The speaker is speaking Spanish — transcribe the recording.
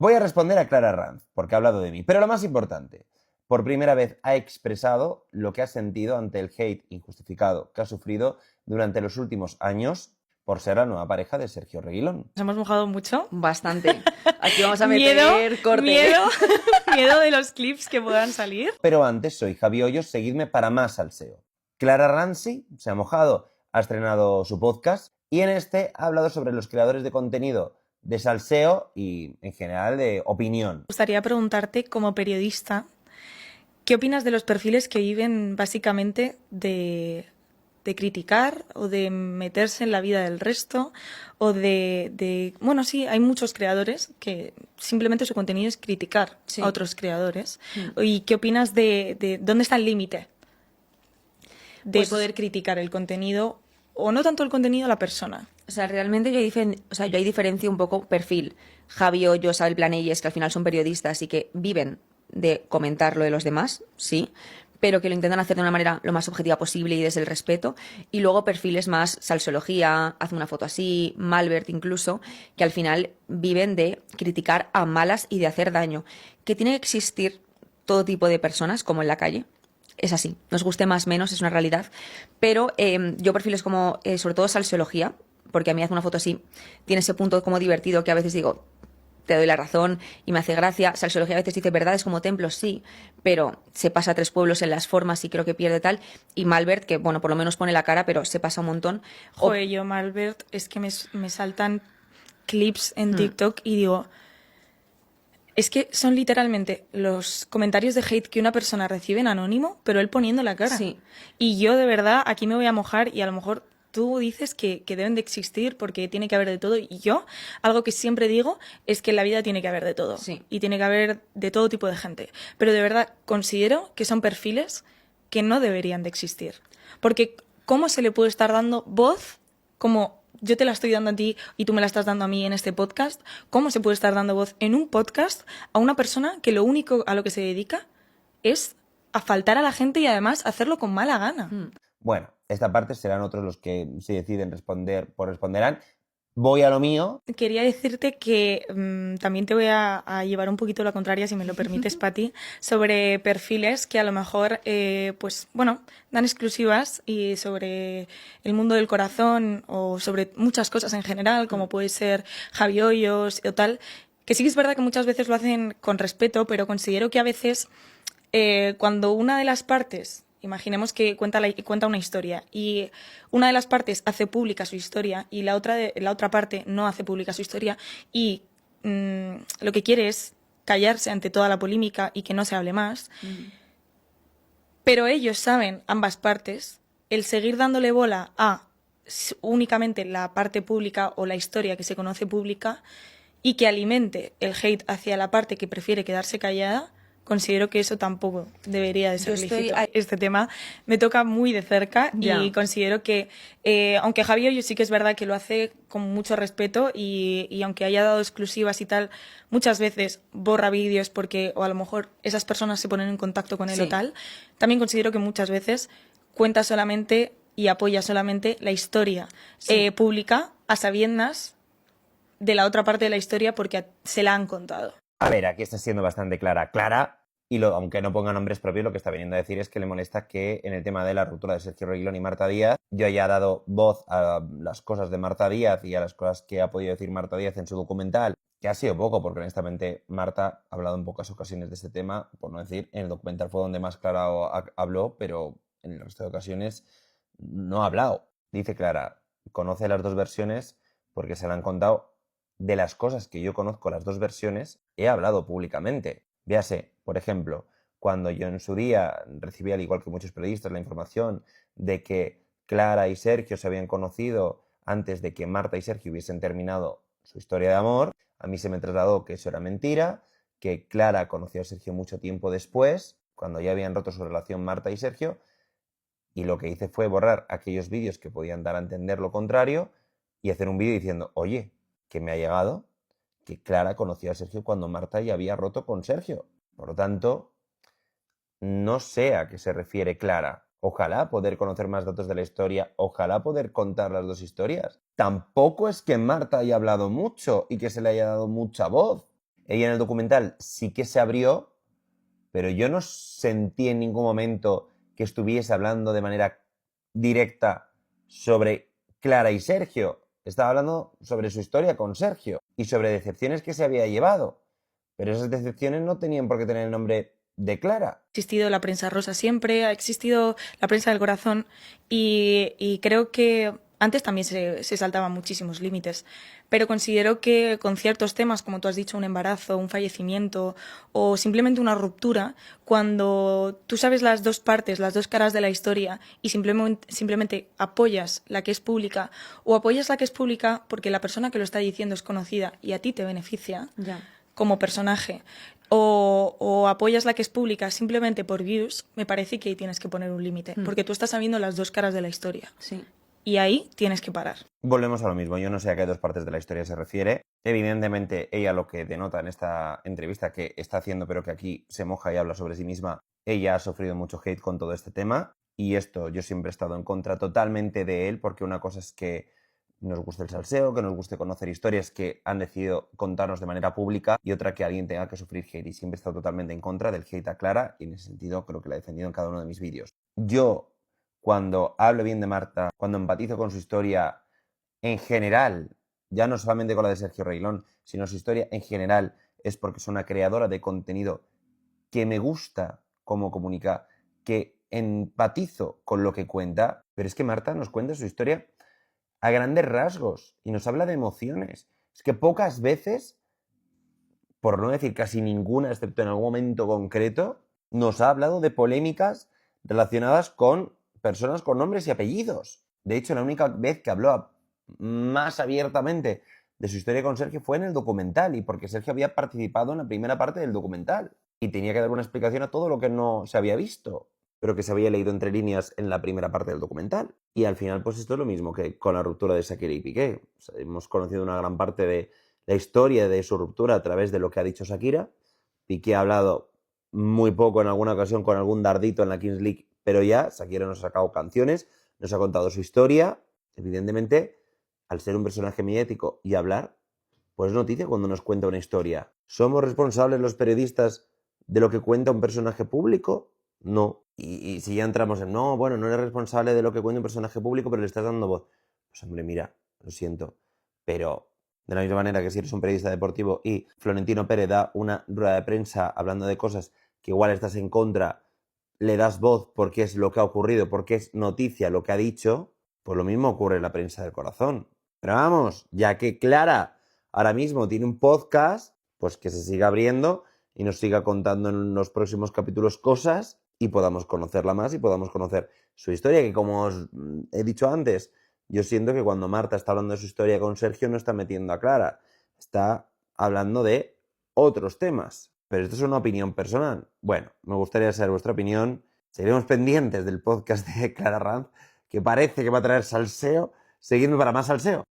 Voy a responder a Clara Ranz, porque ha hablado de mí. Pero lo más importante, por primera vez ha expresado lo que ha sentido ante el hate injustificado que ha sufrido durante los últimos años por ser la nueva pareja de Sergio Reguilón. Nos hemos mojado mucho. Bastante. Aquí vamos a meter corte. Miedo de los clips que puedan salir. Pero antes, soy Javi Hoyos, seguidme para más salseo. Clara Ranzi se ha mojado, ha estrenado su podcast y en este ha hablado sobre los creadores de contenido de salseo y, en general, de opinión. Me gustaría preguntarte, como periodista, ¿qué opinas de los perfiles que viven básicamente de criticar o de meterse en la vida del resto o bueno, sí, hay muchos creadores que simplemente su contenido es criticar a otros creadores. ¿Y qué opinas de dónde está el límite de poder criticar el contenido o no tanto el contenido a la persona? O sea, realmente yo ahí diferencio un poco perfil. Javi Hoyos, Abel Planelles, que al final son periodistas y que viven de comentar lo de los demás, sí, pero que lo intentan hacer de una manera lo más objetiva posible y desde el respeto. Y luego perfiles más salsología, haz una foto así, Malbert incluso, que al final viven de criticar a malas y de hacer daño. Que tiene que existir todo tipo de personas, como en la calle. Es así, nos guste más o menos, es una realidad. Pero yo perfiles como, sobre todo salsología, porque a mí hace una foto así, tiene ese punto como divertido que a veces digo, te doy la razón y me hace gracia. Salsología a veces dice verdades como templos, sí, pero se pasa a 3 pueblos en las formas y creo que pierde tal. Y Malbert, que bueno, por lo menos pone la cara, pero se pasa un montón. Joder, yo Malbert, es que me saltan clips en TikTok y digo, es que son literalmente los comentarios de hate que una persona recibe en anónimo, pero él poniendo la cara. Sí. Y yo de verdad aquí me voy a mojar y a lo mejor tú dices que deben de existir porque tiene que haber de todo. Y yo, algo que siempre digo es que en la vida tiene que haber de todo. Sí. Y tiene que haber de todo tipo de gente. Pero de verdad considero que son perfiles que no deberían de existir. Porque ¿cómo se le puede estar dando voz como yo te la estoy dando a ti y tú me la estás dando a mí en este podcast? ¿Cómo se puede estar dando voz en un podcast a una persona que lo único a lo que se dedica es a faltar a la gente y además hacerlo con mala gana? Bueno, esta parte serán otros los que se deciden responder, pues responderán. Voy a lo mío. Quería decirte que también te voy a llevar un poquito la contraria, si me lo permites, Pati, sobre perfiles que a lo mejor, pues bueno, dan exclusivas y sobre el mundo del corazón o sobre muchas cosas en general, como puede ser Javi Hoyos o tal, que sí que es verdad que muchas veces lo hacen con respeto, pero considero que a veces cuando una de las partes... Imaginemos que cuenta una historia y una de las partes hace pública su historia y la otra parte no hace pública su historia y lo que quiere es callarse ante toda la polémica y que no se hable más. Pero ellos saben, ambas partes, el seguir dándole bola a únicamente la parte pública o la historia que se conoce pública y que alimente el hate hacia la parte que prefiere quedarse callada. Considero que eso tampoco debería de ser lícito. Este tema me toca muy de cerca y considero que, aunque Javier yo sí que es verdad que lo hace con mucho respeto y aunque haya dado exclusivas y tal, muchas veces borra vídeos porque o a lo mejor esas personas se ponen en contacto con él o tal, también considero que muchas veces cuenta solamente y apoya solamente la historia pública a sabiendas de la otra parte de la historia porque se la han contado. A ver, aquí está siendo bastante clara. Y aunque no ponga nombres propios, lo que está viniendo a decir es que le molesta que en el tema de la ruptura de Sergio Reguilón y Marta Díaz, yo haya dado voz a las cosas de Marta Díaz y a las cosas que ha podido decir Marta Díaz en su documental, que ha sido poco, porque honestamente Marta ha hablado en pocas ocasiones de este tema, por no decir, en el documental fue donde más Clara habló, pero en el resto de ocasiones no ha hablado. Dice Clara, conoce las dos versiones porque se le han contado. De las cosas que yo conozco, las dos versiones, he hablado públicamente. Véase, por ejemplo, cuando yo en su día recibí, al igual que muchos periodistas, la información de que Clara y Sergio se habían conocido antes de que Marta y Sergio hubiesen terminado su historia de amor, a mí se me trasladó que eso era mentira, que Clara conoció a Sergio mucho tiempo después, cuando ya habían roto su relación Marta y Sergio, y lo que hice fue borrar aquellos vídeos que podían dar a entender lo contrario y hacer un vídeo diciendo, oye, que me ha llegado que Clara conoció a Sergio cuando Marta ya había roto con Sergio. Por lo tanto, no sé a qué se refiere Clara. Ojalá poder conocer más datos de la historia, ojalá poder contar las dos historias. Tampoco es que Marta haya hablado mucho y que se le haya dado mucha voz. ella en el documental sí que se abrió, pero yo no sentí en ningún momento que estuviese hablando de manera directa sobre Clara y Sergio. Estaba hablando sobre su historia con Sergio y sobre decepciones que se había llevado. Pero esas decepciones no tenían por qué tener el nombre de Clara. Ha existido la prensa rosa siempre, ha existido la prensa del corazón y creo que antes también se saltaban muchísimos límites, pero considero que con ciertos temas, como tú has dicho, un embarazo, un fallecimiento o simplemente una ruptura, cuando tú sabes las dos partes, las dos caras de la historia y simplemente apoyas la que es pública o apoyas la que es pública porque la persona que lo está diciendo es conocida y a ti te beneficia como personaje, o apoyas la que es pública simplemente por views, me parece que ahí tienes que poner un límite, porque tú estás sabiendo las dos caras de la historia. Sí. Y ahí tienes que parar. Volvemos a lo mismo, yo no sé a qué dos partes de la historia se refiere. Evidentemente, ella lo que denota en esta entrevista que está haciendo, pero que aquí se moja y habla sobre sí misma, ella ha sufrido mucho hate con todo este tema, y esto yo siempre he estado en contra totalmente de él, porque una cosa es que nos guste el salseo, que nos guste conocer historias que han decidido contarnos de manera pública, y otra que alguien tenga que sufrir hate, y siempre he estado totalmente en contra del hate a Clara, y en ese sentido creo que la he defendido en cada uno de mis vídeos. Yo, cuando hablo bien de Marta, cuando empatizo con su historia en general, ya no solamente con la de Sergio Reguilón, sino su historia en general, es porque es una creadora de contenido que me gusta cómo comunica, que empatizo con lo que cuenta, pero es que Marta nos cuenta su historia a grandes rasgos y nos habla de emociones. Es que pocas veces, por no decir casi ninguna, excepto en algún momento concreto, nos ha hablado de polémicas relacionadas con personas con nombres y apellidos. De hecho, la única vez que habló más abiertamente de su historia con Sergio fue en el documental, y porque Sergio había participado en la primera parte del documental y tenía que dar una explicación a todo lo que no se había visto, pero que se había leído entre líneas en la primera parte del documental. Y al final, pues esto es lo mismo que con la ruptura de Shakira y Piqué. O sea, hemos conocido una gran parte de la historia de su ruptura a través de lo que ha dicho Shakira. Piqué ha hablado muy poco en alguna ocasión con algún dardito en la Kings League, pero ya Shakira nos ha sacado canciones, nos ha contado su historia. Evidentemente, al ser un personaje mediático y hablar, pues es noticia cuando nos cuenta una historia. ¿Somos responsables los periodistas de lo que cuenta un personaje público? No. Y si ya entramos en, no, bueno, no eres responsable de lo que cuenta un personaje público, pero le estás dando voz. Pues hombre, mira, lo siento, pero de la misma manera que si eres un periodista deportivo y Florentino Pérez da una rueda de prensa hablando de cosas que igual estás en contra, le das voz porque es lo que ha ocurrido, porque es noticia lo que ha dicho, pues lo mismo ocurre en la prensa del corazón. Pero vamos, ya que Clara ahora mismo tiene un podcast, pues que se siga abriendo y nos siga contando en los próximos capítulos cosas y podamos conocerla más y podamos conocer su historia, que como os he dicho antes, yo siento que cuando Marta está hablando de su historia con Sergio no está metiendo a Clara, está hablando de otros temas. Pero esto es una opinión personal. Bueno, me gustaría saber vuestra opinión. Seguiremos pendientes del podcast de Clara Ranz, que parece que va a traer salseo. Seguidme para más salseo.